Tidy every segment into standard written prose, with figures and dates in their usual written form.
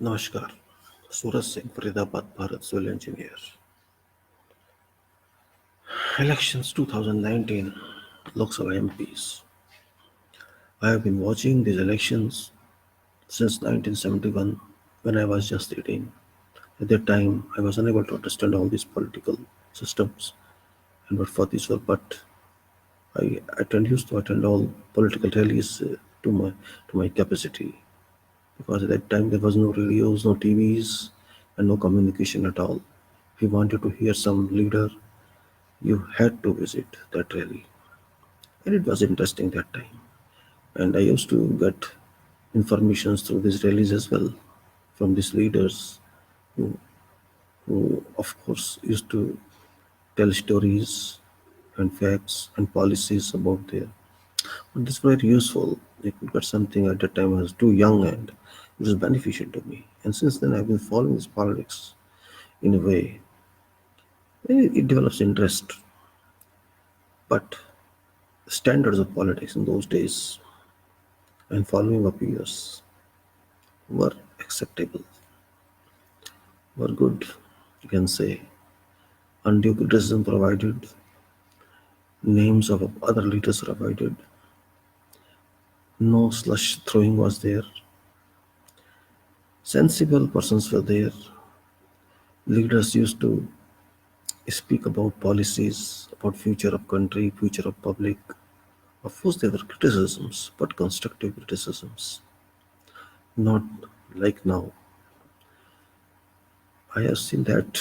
नमस्कार. Suraj Singh, Faridabad, Bharat. Civil engineer. Elections 2019, Lok Sabha MPs. I have been watching these elections since 1971 when I was just 18. At that time, I was unable to understand all these political systems and what for these were, but used to attend all political rallies to my capacity, because at that time there was no radios, no TVs, and no communication at all. If you wanted to hear some leader, you had to visit that rally, and it was interesting that time. And I used to get informations through these rallies as well from these leaders who, who of course, used to tell stories and facts and policies about their. But this was very useful. I could get something at that time. I was too young, and it was beneficial to me. And since then, I've been following this politics in a way. It develops interest, but standards of politics in those days and following up years were acceptable, were good, you can say. Undue criticism provided, names of other leaders provided, no slush throwing was there, sensible persons were there, leaders used to speak about policies, about future of country, future of public. Of course, there were criticisms, but constructive criticisms, not like now. I have seen that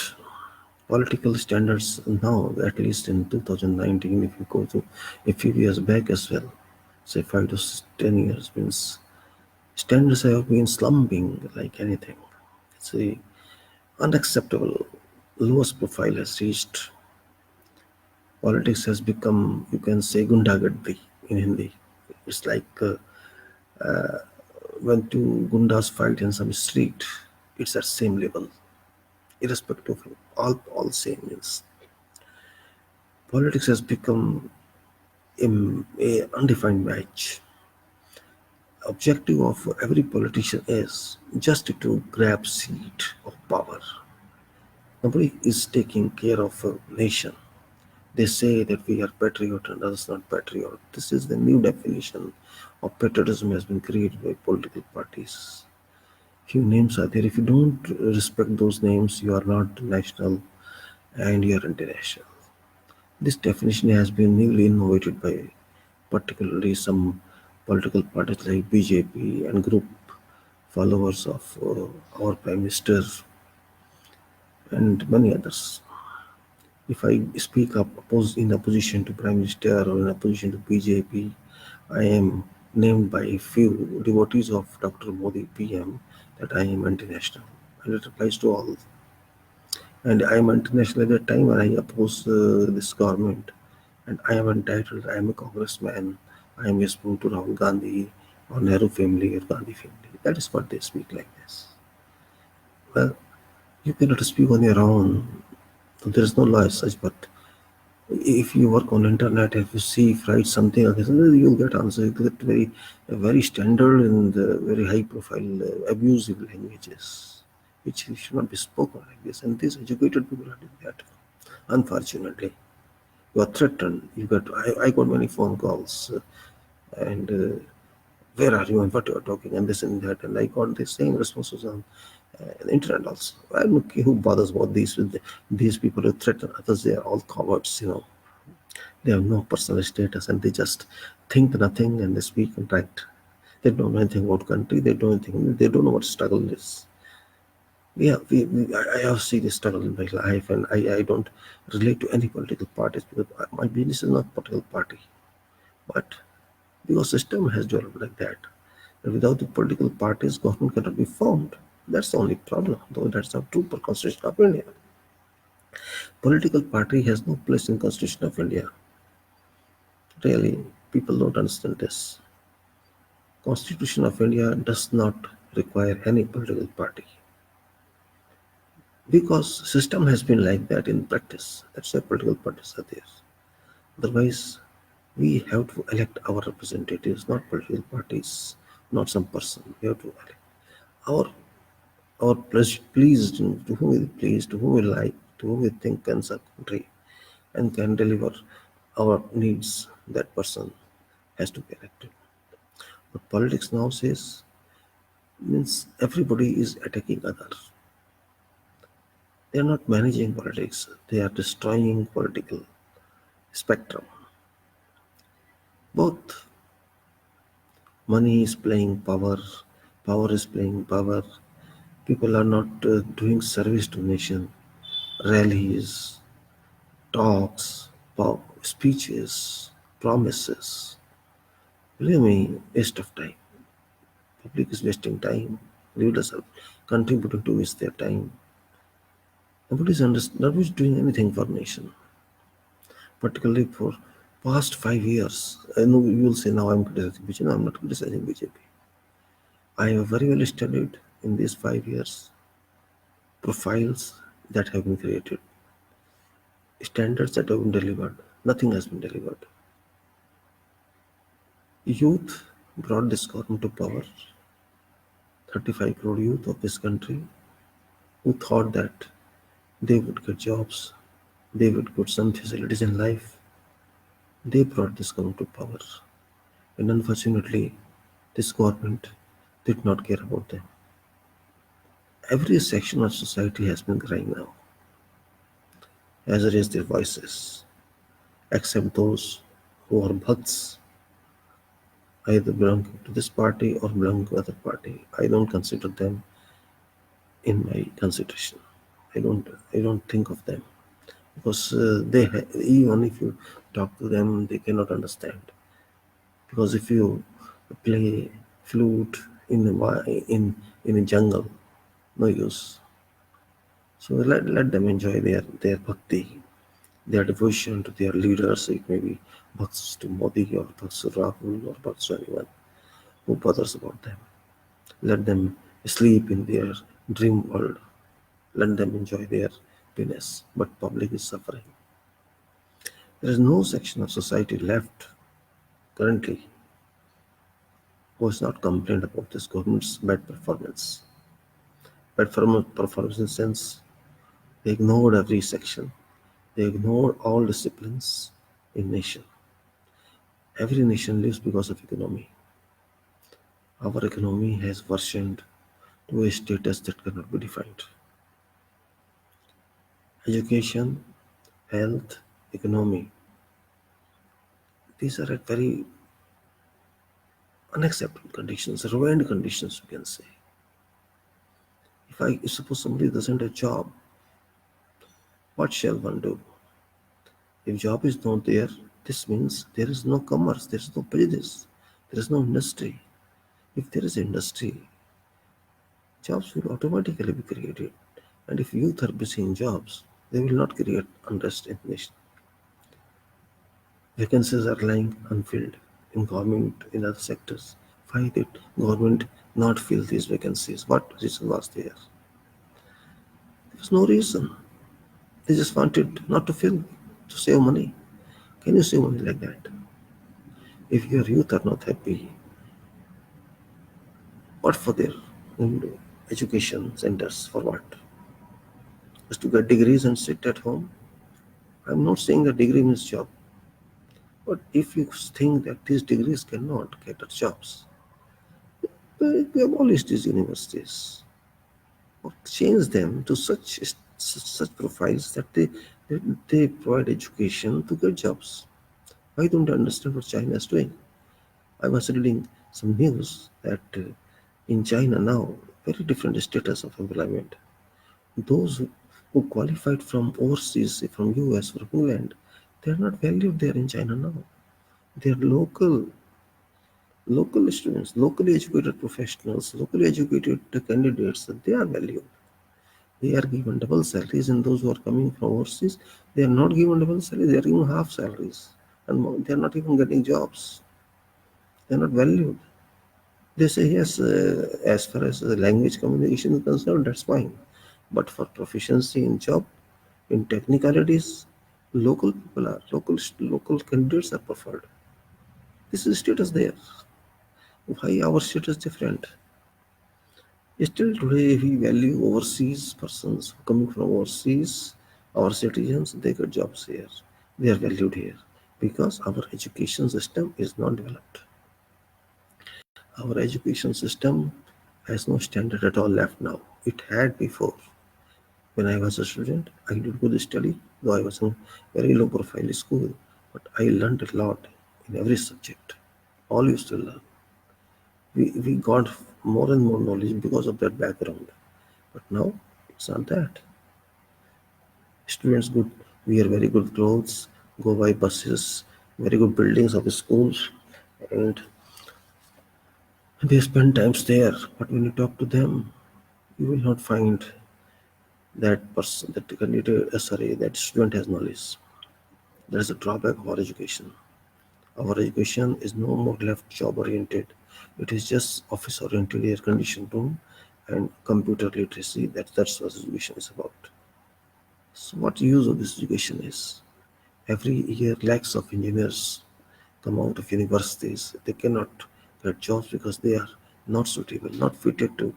political standards now, at least in 2019, if you go to a few years back as well, say 5 to 10 years, means standards have been slumping like anything. It's a unacceptable. Lowest profile has reached. Politics has become, you can say, gundagadri in Hindi. It's like when two gundas fight in some street, it's at same level, irrespective of all same means. Politics has become a undefined match. Objective of every politician is just to grab seat of power. Nobody is taking care of a nation. They say that we are patriot and others not patriot. This is the new definition of patriotism has been created by political parties. Few names are there. If you don't respect those names, you are not national and you are international. This definition has been newly innovated by particularly some political parties like BJP and group followers of our Prime Minister and many others. If I speak up in opposition to Prime Minister or in opposition to BJP, I am named by a few devotees of Dr. Modi PM that I am anti-national, and it applies to all. And I am international at that time when I oppose this government. And I am entitled, I am a congressman, I am listening to Rahul Gandhi or Nehru family or Gandhi family. That is what they speak like this. Well, you cannot speak on your own. There is no law as such, but if you work on internet, if you see, if write something like this, you'll get answer. You get very standard and very high profile abusive languages, which should not be spoken like this. And these educated people are doing that. Unfortunately, you are threatened. I got many phone calls, and where are you and what you are talking and this and that, and I got the same responses on the internet also. I don't care who bothers about these people who threaten others. They are all cowards. They have no personal status and they just think nothing and they speak and write. They don't know anything about country. They don't know what struggle is. Yeah, I have seen this struggle in my life, and I don't relate to any political parties because my business is not political party. But because system has developed like that, and without the political parties, government cannot be formed. That's the only problem, though that's not true for Constitution of India. Political party has no place in Constitution of India. Really, people don't understand this. Constitution of India does not require any political party. Because system has been like that in practice. That's why political parties are there. Otherwise, we have to elect our representatives, not political parties, not some person. We have to elect. Our or pleased, to whom we please, to whom we like, to whom we think can serve country and can deliver our needs, that person has to be elected. But politics now says means everybody is attacking others. They are not managing politics. They are destroying political spectrum. Both money is playing power, power is playing power. People are not doing service to nation. Rallies, talks, speeches, promises. Believe me, waste of time. Public is wasting time. Leaders are contributing to waste their time. Nobody's doing anything for nation, particularly for past 5 years. I know you will say now I'm criticizing BJP. No, I'm not criticizing BJP. I have very well studied in these 5 years profiles that have been created, standards that have been delivered. Nothing has been delivered. Youth brought this government to power. 35 crore youth of this country who thought that they would get jobs, they would get some facilities in life. They brought this government to power. And unfortunately, this government did not care about them. Every section of society has been crying now, has raised their voices, except those who are bhakts, either belonging to this party or belonging to other party. I don't consider them in my consideration. I don't think of them because even if you talk to them, they cannot understand. Because if you play flute in a jungle, no use. So let them enjoy their bhakti, their devotion to their leaders. It may be bhakts to Modi or bhakts to Rahul or bhakts to anyone who bothers about them. Let them sleep in their dream world. Let them enjoy their happiness. But public is suffering. There is no section of society left currently who has not complained about this government's bad performance. Bad performance in the sense they ignored every section. They ignored all disciplines in nation. Every nation lives because of economy. Our economy has worsened to a status that cannot be defined. Education, health, economy, these are at very unacceptable conditions, ruined conditions, you can say. If suppose somebody doesn't have a job, what shall one do? If job is not there, this means there is no commerce, there is no business, there is no industry. If there is industry, jobs will automatically be created. And if youth are busy in jobs, they will not create unrest in the nation. Vacancies are lying unfilled in government, in other sectors. Why did government not fill these vacancies? What reason was there? There was no reason. They just wanted not to fill, to save money. Can you save money like that? If your youth are not happy, what for their education centers? For what? Just to get degrees and sit at home? I'm not saying that degree means job. But if you think that these degrees cannot get us jobs, we abolish these universities or change them to such profiles that they provide education to get jobs. I don't understand what China is doing. I was reading some news that in China now, very different status of employment. Those who qualified from overseas, from US, from England, they are not valued there in China now. They are local students, locally educated professionals, locally educated candidates, they are valued. They are given double salaries, and those who are coming from overseas, they are not given double salaries, they are given half salaries. And they are not even getting jobs. They are not valued. They say, yes, as far as language communication is concerned, that's fine. But for proficiency in job, in technicalities, local candidates are preferred. This is status there. Why our status different? Still today, we value overseas persons coming from overseas, our citizens, they get jobs here. They are valued here because our education system is not developed. Our education system has no standard at all left now. It had before. When I was a student, I did good study, though I was in very low profile school, but I learned a lot in every subject. All used to learn. We got more and more knowledge because of that background. But now it's not that. Students good wear very good clothes, go by buses, very good buildings of the schools, and they spend times there. But when you talk to them, you will not find that person, that candidate, sorry, that student has knowledge. There is a drawback of our education. Our education is no more left job oriented. It is just office oriented, air conditioned room, and computer literacy. That's what education is about. So, what use of this education is? Every year, lakhs of engineers come out of universities. They cannot get jobs because they are not suitable, not fitted to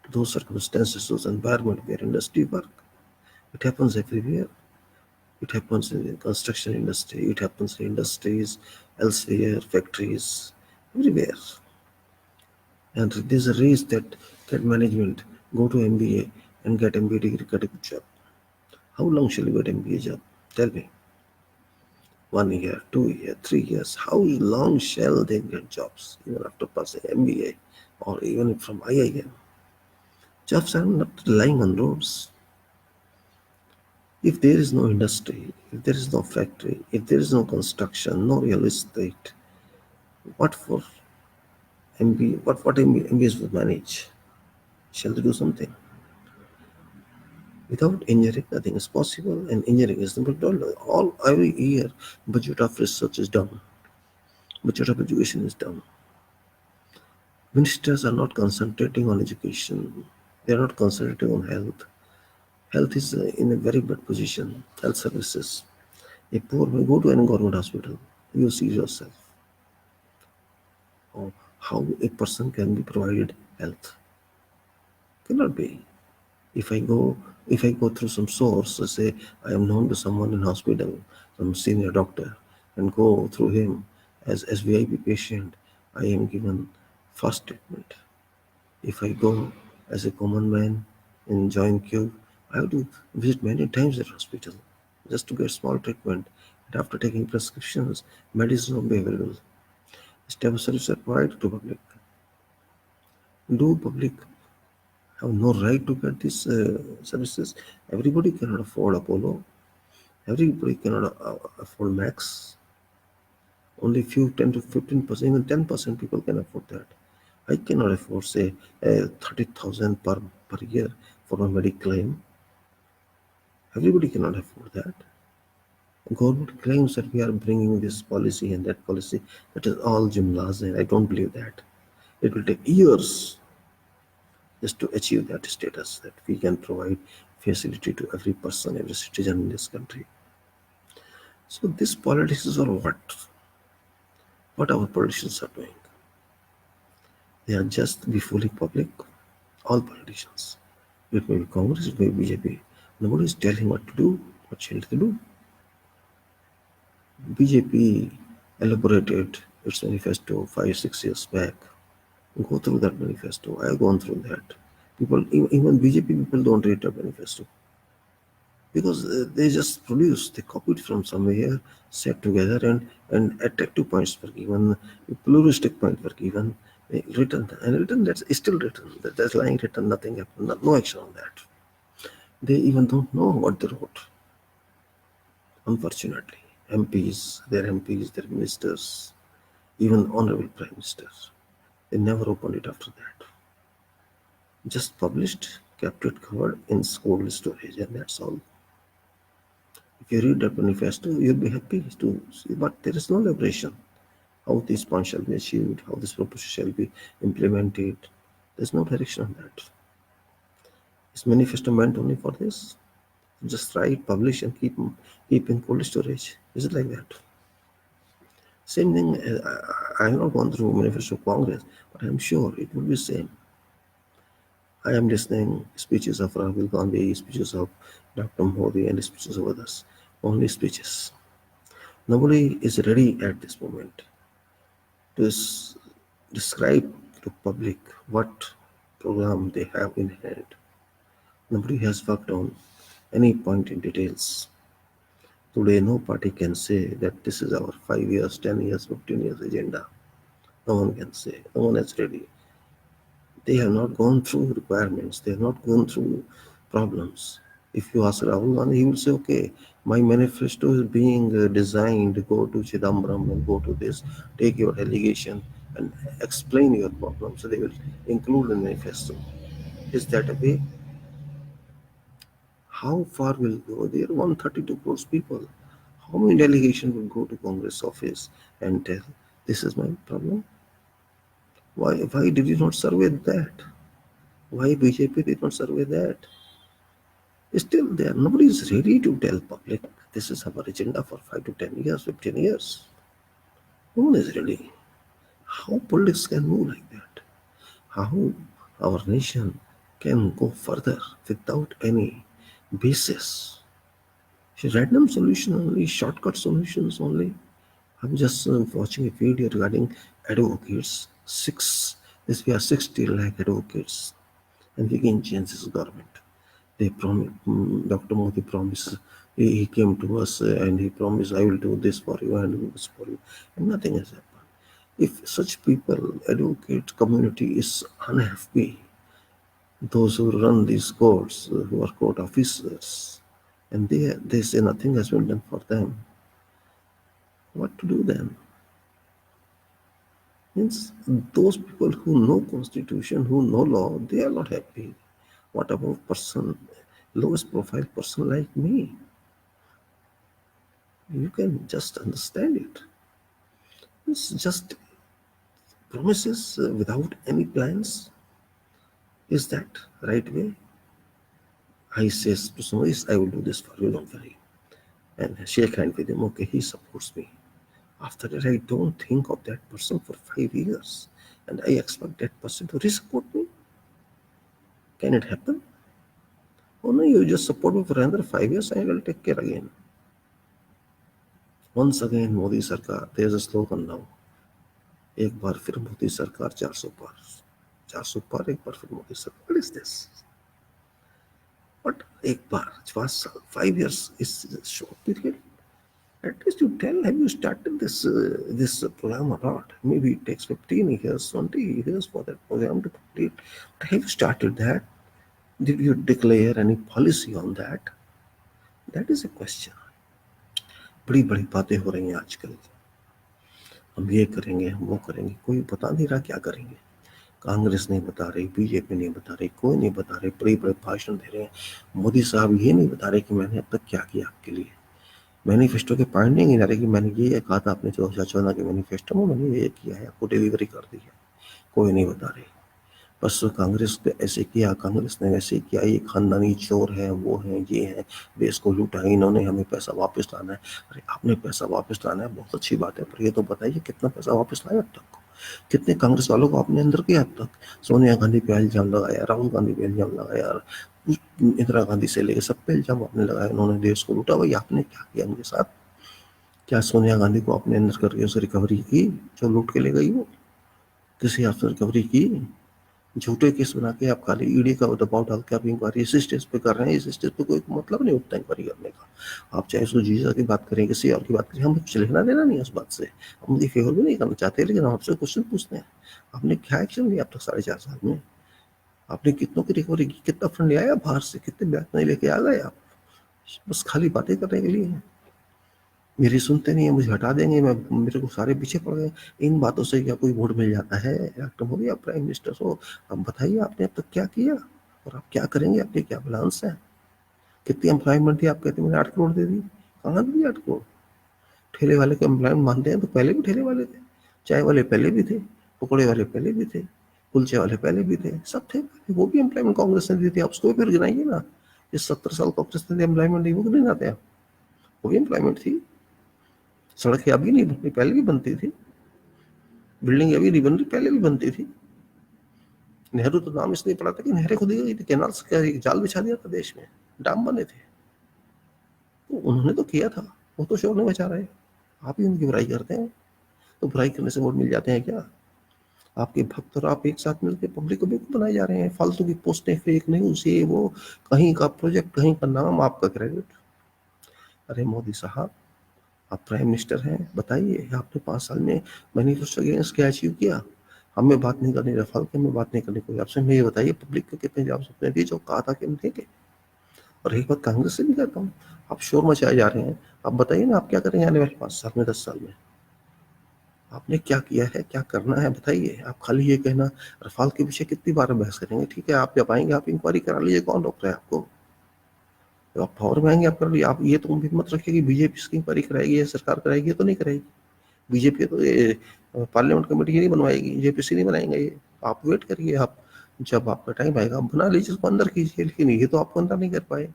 those circumstances, those environment where industry work. It happens everywhere. It happens in the construction industry. It happens in industries, elsewhere, factories, everywhere. And there's a race that get management, go to MBA and get MBA degree, get a good job. How long shall you get MBA job? Tell me. 1 year, 2 year, 3 years. How long shall they get jobs even after passing MBA or even from IIM? Jobs are not lying on roads. If there is no industry, if there is no factory, if there is no construction, no real estate, what for MBA? What MBAs will manage? Shall they do something? Without engineering, nothing is possible, and engineering is number dollar. All every year, budget of research is down, budget of education is down. Ministers are not concentrating on education. They are not concentrating on health. Health is in a very bad position. Health services. A poor may go to any government hospital. You see yourself how a person can be provided health. Cannot be. If I go if I go through some source, say I am known to someone in hospital, some senior doctor, and go through him as VIP patient, I am given first treatment. If I go as a common man in joint queue, I have to visit many times at hospital just to get small treatment. And after taking prescriptions, medicine will be available. This type of service are provided to public. Do public have no right to get these services? Everybody cannot afford Apollo. Everybody cannot afford Max. Only few, 10 to 15%, even 10% people can afford that. I cannot afford, say, 30,000 per year for my medical claim. Everybody cannot afford that. Government claims that we are bringing this policy and that policy. That is all jumlas, and I don't believe that. It will take years just to achieve that status that we can provide facility to every person, every citizen in this country. So this politics is all what our politicians are doing. They are just befooling public, all politicians. It may be Congress, it may be BJP. Nobody is telling what to do, what shall they do. BJP elaborated its manifesto 5, 6 years back. Go through that manifesto. I have gone through that. People, even BJP people don't read that manifesto because they just produce, they copied from somewhere, set together, and attractive points were given, pluralistic points were given, written, and written, that's still written. That's lying written, nothing happened, no action on that. They even don't know what they wrote, unfortunately. MPs, their ministers, even honorable prime ministers, they never opened it after that. Just published, kept it covered in cold storage, and that's all. If you read that manifesto, you'll be happy to see, but there is no liberation. How this point shall be achieved, how this proposal shall be implemented. There's no direction on that. Is manifesto meant only for this? Just write, publish, and keep in cold storage. Is it like that? Same thing. I have not gone through manifesto of Congress, but I'm sure it will be same. I am listening speeches of Rahul Gandhi, speeches of Dr. Modi, and speeches of others. Only speeches. Nobody is ready at this moment to describe to public what program they have in hand. Nobody has worked on any point in details. Today, no party can say that this is our 5 years, 10 years, 15 years agenda. No one can say. No one is ready. They have not gone through requirements. They have not gone through problems. If you ask Rahul Gandhi, he will say, okay, my manifesto is being designed. Go to Chidambaram and go to this, take your allegation and explain your problem. So they will include the manifesto. Is that a way? How far will it go? There are 132 crores people. How many delegation will go to Congress office and tell, this is my problem? Why did you not survey that? Why BJP did not survey that? Still there, nobody is ready to tell public this is our agenda for 5 to 10 years, 15 years. No one is ready. How politics can move like that? How our nation can go further without any basis? Random solution only, shortcut solutions only. I'm just watching a video regarding advocates. This we are 60 lakh advocates, and we can change this government. They promise, Dr. Modi promises. He came to us and he promised, I will do this for you and do this for you, and nothing has happened. If such people, advocate community is unhappy, those who run these courts, who are court officers, and they say nothing has been done for them, what to do then? Means those people who know constitution, who know law, they are not happy. What about person, lowest profile person like me? You can just understand it. It's just promises without any plans. Is that right way? I says to somebody, I will do this for you, don't worry. And shake hand with him, okay, he supports me. After that, I don't think of that person for 5 years. And I expect that person to re-support me. Can it happen? Oh no, you just support me for another 5 years and I will take care again. Once again, Modi Sarkar, there's a slogan now. एक बार फिर मोदी सरकार 400 पार 400 पार एक बार फिर मोदी सरकार. What is this? What एक बार 5 साल 5 years is a short period. At least you tell, have you started this program or not? Maybe it takes 15 years, 20 years for that program to complete. But have you started that? Did you declare any policy on that? That is a question. बड़ी बड़ी बातें हो रही हैं आजकल. हम ये करेंगे, हम वो करेंगे, कोई बता नहीं रहा क्या करेंगे. कांग्रेस नहीं बता रही, बीजेपी नहीं बता रही, कोई नहीं बता रहे. बड़े बड़े भाषण दे रहे हैं. मोदी साहब ये नहीं बता रहे कि मैंने अब तक क्या किया आपके लिए. मैनिफेस्टो के पॉइंट नहीं गिना रहे कि मैंने ये कहा था आपने 2014 के मैनिफेस्टो में, मैंने ये किया है, आपको डिलीवरी कर दी है. कोई नहीं बता रहे. बस कांग्रेस ने ऐसे किया, कांग्रेस ने वैसे किया, ये खानदानी चोर है, वो है, ये है, देश को लूटा है इन्होंने, हमें पैसा वापस लाना है. अरे आपने पैसा वापस लाना है, बहुत अच्छी बात है, पर ये तो बताइए कितना पैसा वापस लाया अब तक. कितने कांग्रेस वालों को आपने अंदर किया अब तक. सोनिया गांधी पे इल्जाम लगाया, राहुल गांधी पे इल्जाम लगाया, इंदिरा गांधी से लेकर सब पे इल्जाम आपने लगाया, उन्होंने देश को लूटा. भाई आपने क्या किया उनके साथ? क्या सोनिया गांधी को आपने अंदर करके उसे रिकवरी की जो लूट के ले गई? वो किसी आपसे रिकवरी की? झूठे केस बना के आप खाली ईडी का दबाव डाल के आप इंक्वायरी इसी स्टेज पे कर रहे हैं. इस स्टेज पे कोई मतलब नहीं उठता इंक्वायरी करने का. आप चाहे उसको जीजा की बात करें, किसी और की बात करें, हम कुछ लेना देना नहीं है उस बात से. हम उनकी फेवर भी नहीं करना चाहते, लेकिन हम आपसे क्वेश्चन पूछते हैं, आपने क्या एक्शन लिया अब तक 4.5 साल में? आपने कितनों की रिकवरी की? कितना फंड ले आया बाहर से? कितने बैंक नहीं लेके आ गए आप? बस खाली बातें करने के लिए. मेरी सुनते नहीं है, मुझे हटा देंगे, मैं मेरे को सारे पीछे पड़ गए. इन बातों से क्या कोई वोट मिल जाता है? डॉक्टर मोदी आप प्राइम मिनिस्टर हो, अब बताइए आपने अब तक क्या किया और आप क्या करेंगे, आपके क्या प्लान्स हैं? कितनी एम्प्लॉयमेंट थी? आप कहते हैं मैंने 8 करोड़ दे दी. कहाँ दी 8 करोड़? ठेले वाले को एम्प्लॉयमेंट मानते हैं तो पहले भी ठेले वाले थे, चाय वाले पहले भी थे, पकौड़े वाले पहले भी थे, कुलचे वाले पहले भी थे, सब थे. वो भी एम्प्लॉयमेंट कांग्रेस ने दी थी. आप उसको फिर गिनाइए ना. ये 70 साल कांग्रेस ने एम्प्लॉयमेंट दी, वो नहीं गिनाते आप? वो भी एम्प्लॉयमेंट थी. सड़कें अभी नहीं बनती, पहले भी बनती थी. बिल्डिंग अभी नहीं बन रही, पहले भी बनती थी. नेहरू तो नाम इसलिए पड़ा था कि नहरें खुदी गई थी, कैनाल्स का जाल बिछा दिया था देश में, डैम बने थे, तो उन्होंने तो किया था, वो तो शोर नहीं बचा रहे, आप ही उनकी बुराई करते हैं। तो बुराई करने से वोट मिल जाते हैं क्या? आपके भक्त और आप एक साथ मिलकर पब्लिक को बेवकूफ बनाए जा रहे हैं, फालतू की पोस्टें, फेक न्यूज, ये वो, कहीं का प्रोजेक्ट, कहीं का नाम, आपका क्रेडिट। अरे मोदी साहब, आप प्राइम मिनिस्टर हैं, बताइए आपने 5 साल में मैनिफेस्टो अगेंस्ट क्या अचीव किया? हमें बात नहीं करनी रफाल की, हमें बात नहीं करनी कोई आपसे, मैं ये बताइए पब्लिक को कितने जवाब सकते हैं जो कहा था कि हम देंगे। और एक बात कांग्रेस से भी कहता हूँ, आप शोर मचाए जा रहे हैं, आप बताइए ना आप क्या करेंगे आने वाले 5 साल में, 10 साल में? आपने क्या किया है, क्या करना है, बताइए। आप खाली ये कहना रफाल के पीछे कितनी बार बहस करेंगे, ठीक है, आप जब आएंगे आप इंक्वायरी करा लीजिए, कौन रोक रहा है आपको? जब आप पावर में आएंगे आप कर लीजिए। आप ये तो उम्मीद मत रखिए कि बीजेपी इसकी इंक्वायरी कराएगी या सरकार कराएगी, ये तो नहीं कराएगी। बीजेपी तो ये पार्लियामेंट कमेटी नहीं बनवाएगी, जेपीसी नहीं बनाएंगे ये। आप वेट करिए, आप जब आपका टाइम आएगा आप बना लीजिए, उसको अंदर कीजिए, लेकिन ये तो आपको अंदर नहीं कर पाए।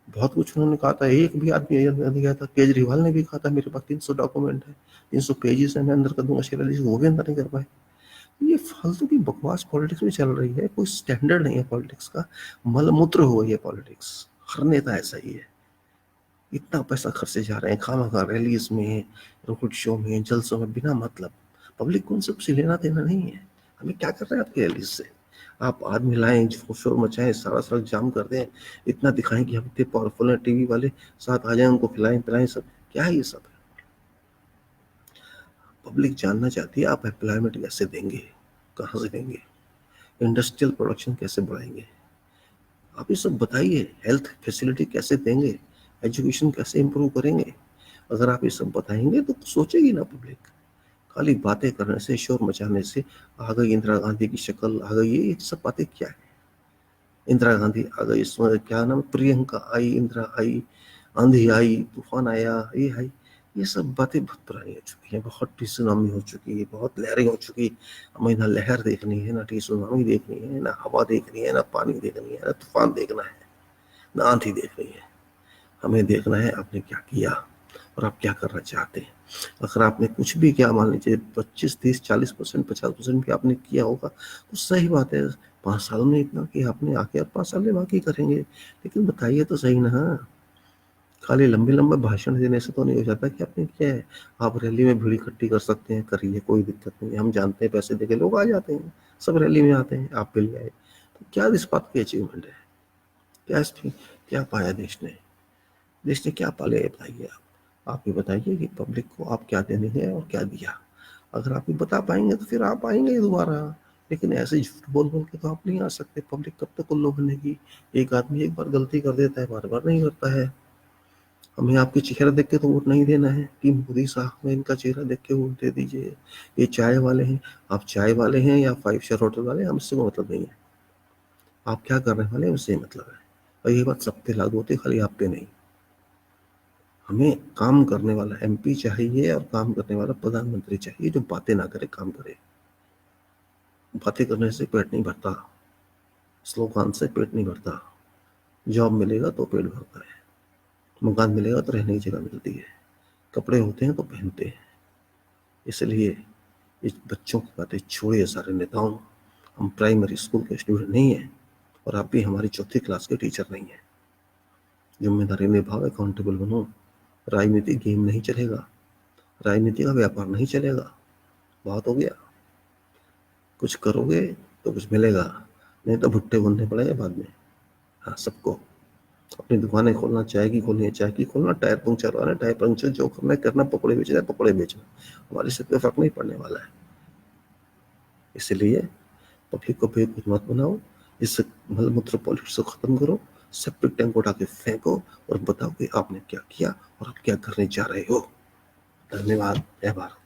बहुत कुछ उन्होंने कहा था, एक भी आदमी नहीं गया था, केजरीवाल ने भी कहा था मेरे पास 300 डॉक्यूमेंट है, 300 पेजेस है, मैं अंदर कर दूंगा शिलान्यास, वो भी अंदर नहीं कर पाए। ये फालतू की बकवास पॉलिटिक्स में चल रही है, कोई स्टैंडर्ड नहीं है पॉलिटिक्स का, मलमूत्र हो गई है पॉलिटिक्स। हर नेता ऐसा ही है, इतना पैसा खर्चे जा रहे हैं खामखा, रैलीज में, रोड शो में, जलसों में, बिना मतलब। पब्लिक को उनसे कुछ लेना देना नहीं है। हमें क्या कर रहे हैं आपकी रैलीज से? आप आदमी लाएं, शोर मचाएं, सारा सड़क जाम कर दें, इतना दिखाएं कि हम इतने पावरफुल हैं, टीवी वाले साथ आ जाए, उनको खिलाएं पिलाएं, सब क्या है ये सब? पब्लिक जानना चाहती है आप एम्प्लॉयमेंट कैसे देंगे, कहाँ से देंगे, इंडस्ट्रियल प्रोडक्शन कैसे बढ़ाएंगे, आप ये सब बताइए। हेल्थ फैसिलिटी कैसे देंगे, एजुकेशन कैसे इंप्रूव करेंगे? अगर आप ये सब बताएंगे तो सोचेगी ना पब्लिक। खाली बातें करने से, शोर मचाने से, आ गई इंदिरा गांधी की शक्ल, आ गई, ये सब बातें क्या है? इंदिरा गांधी आ गई, इसमें क्या नाम, प्रियंका आई, इंदिरा आई, आंधी आई, तूफान आया, ये आई, ये सब बातें बहुत पुरानी हो चुकी है, बहुत सुनामी हो चुकी है, बहुत लहरें हो चुकी। हमें ना लहर देखनी है, ना सुनामी देखनी है, ना हवा देखनी है, ना पानी देखनी है, ना तूफान देखना है, ना आंधी देखनी है। हमें देखना है आपने क्या किया और आप क्या करना चाहते हैं। अगर आपने कुछ भी किया, मान लीजिए 25, 30, 40%, 50% भी आपने किया होगा तो सही बात है, 5 साल में इतना किया आपने, आके और 5 साल में बाकी करेंगे। लेकिन बताइए तो सही ना, खाली लंबे लंबे भाषण देने से तो नहीं हो जाता कि आपने क्या है। आप रैली में भीड़ इकट्ठी कर सकते हैं, करिए, कोई दिक्कत नहीं है, हम जानते हैं पैसे देके लोग आ जाते हैं, सब रैली में आते हैं, आप भी ले आए, तो क्या इस बात की अचीवमेंट है? क्या इसमें क्या पाया देश ने क्या पाले है, बताइए। आप ही बताइए कि पब्लिक को आप क्या देने हैं और क्या दिया। अगर आप ही बता पाएंगे तो फिर आप आएंगे दोबारा, लेकिन ऐसे झूठ बोल बोल के तो आप नहीं आ सकते। पब्लिक कब तक उल्लू बनेगी? एक आदमी एक बार गलती कर देता है, बार बार नहीं करता है। हमें आपके चेहरा देख के तो वोट नहीं देना है कि मोदी साहब में इनका चेहरा देख के वोट दे दीजिए, ये चाय वाले हैं, आप चाय वाले हैं या 5 स्टार होटल वाले हैं, हमसे कोई मतलब नहीं है। आप क्या करने वाले हैं उससे मतलब है, और ये बात सब पे लागू होती है, खाली आप पे नहीं। हमें काम करने वाला एमपी चाहिए और काम करने वाला प्रधानमंत्री चाहिए, जो बातें ना करे, काम करे। बातें करने से पेट नहीं भरता, स्लोगान से पेट नहीं भरता। जॉब मिलेगा तो पेट भरता है, मकान मिलेगा तो रहने की जगह मिलती है, कपड़े होते हैं तो पहनते हैं। इसलिए इस बच्चों की बातें छोड़िए सारे नेताओं। हम प्राइमरी स्कूल के स्टूडेंट नहीं हैं, और आप भी हमारी 4th क्लास के टीचर नहीं हैं। जिम्मेदारी निभाओ, अकाउंटेबल बनो। राजनीति गेम नहीं चलेगा, राजनीति का व्यापार नहीं चलेगा। बहुत हो गया, कुछ करोगे तो कुछ मिलेगा, नहीं तो भुट्टे बनने पड़ेंगे बाद में। हाँ, सबको अपनी दुकानें खोलना, चाय की खोलनी है चाय की खोलना, टायर पंक्चर वाला टायर पंक्चर, जो करना है करना, पकौड़े बेचना है पकौड़े बेचना, हमारे से कोई फर्क नहीं पड़ने वाला है। इसलिए पब्लिक को बेवकूफ मत बनाओ, इस मलमूत्र पॉलिटिक्स को खत्म करो, सेप्टिक टैंक उठा के फेंको और बताओ कि आपने क्या किया और आप क्या करने जा रहे हो। धन्यवाद। जय भारत।